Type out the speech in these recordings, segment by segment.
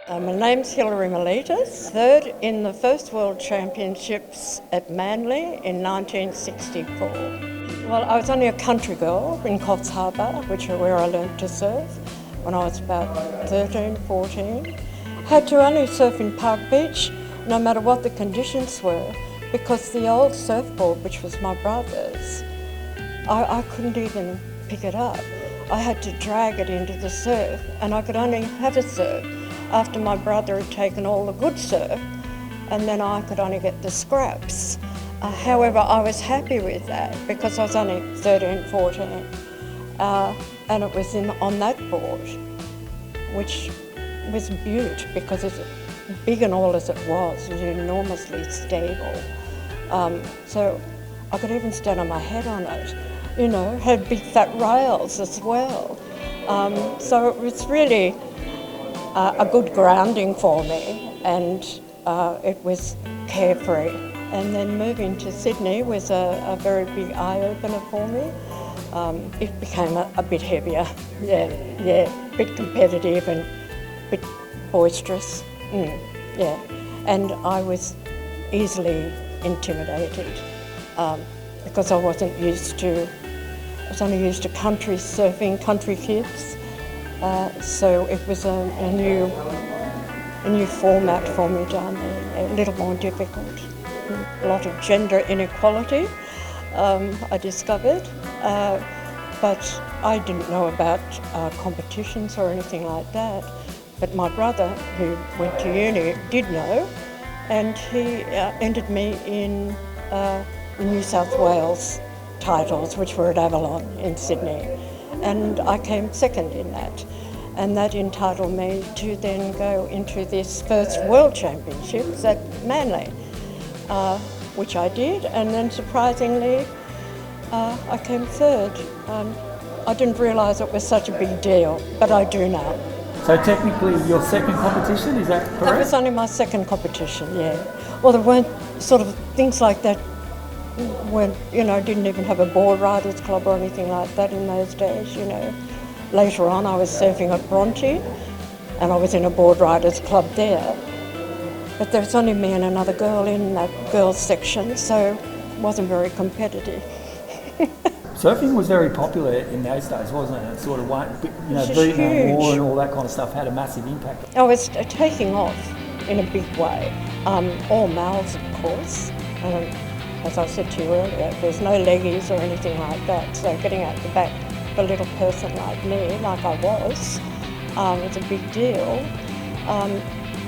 My name's Hilary Melittas, third in the first World Championships at Manly in 1964. Well, I was only a country girl in Coffs Harbour, which is where I learnt to surf when I was about 13, 14. Had to only surf in Park Beach, no matter what the conditions were, because the old surfboard, which was my brother's, I couldn't even pick it up. I had to drag it into the surf, and I could only have a surf after my brother had taken all the good surf, and then I could only get the scraps. However, I was happy with that because I was only 13, 14, and it was on that board, which was a beaut because it's big and all as it was enormously stable. So I could even stand on my head on it. You know, had big fat rails as well. So it was really a good grounding for me, and it was carefree. And then moving to Sydney was a very big eye-opener for me. It became a bit heavier, a bit competitive and a bit boisterous, And I was easily intimidated because I wasn't used to, I was only used to country surfing, country kids. So it was a new format for me down there, a little more difficult. A lot of gender inequality, I discovered, but I didn't know about competitions or anything like that. But my brother, who went to uni, did know, and he entered me in New South Wales titles, which were at Avalon in Sydney. And I came second in that. And that entitled me to then go into this first World Championships at Manly, which I did. And then surprisingly, I came third. I didn't realise it was such a big deal, but I do now. So technically your second competition, is that correct? That was only my second competition, yeah. Well, there weren't sort of things like that when, didn't even have a board riders club or anything like that in those days, Later on I was surfing at Bronte and I was in a board riders club there. But there was only me and another girl in that girls section, so it wasn't very competitive. Surfing was very popular in those days, wasn't it? It sort of, Vietnam War and all that kind of stuff had a massive impact. I was taking off in a big way. All males, of course. As I said to you earlier, there's no leggies or anything like that, so getting out the back for a little person like me, like I was a big deal.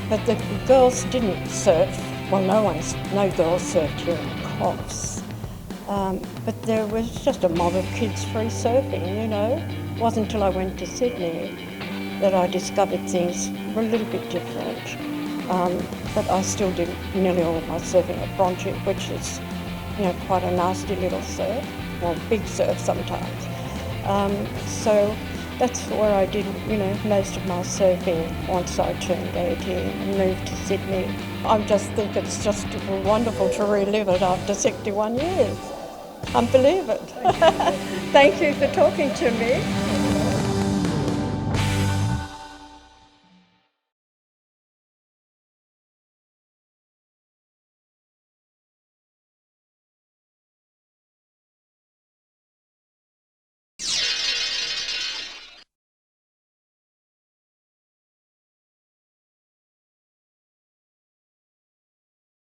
But the girls didn't surf. Well, no girls surfed here in Coffs. But there was just a mob of kids free surfing, It wasn't until I went to Sydney that I discovered things were a little bit different. But I still did nearly all of my surfing at Bronte, which is quite a nasty little surf, well, big surf sometimes. So that's where I did, most of my surfing once I turned 18 and moved to Sydney. I just think it's just wonderful to relive it after 61 years. Unbelievable. Thank you for talking to me.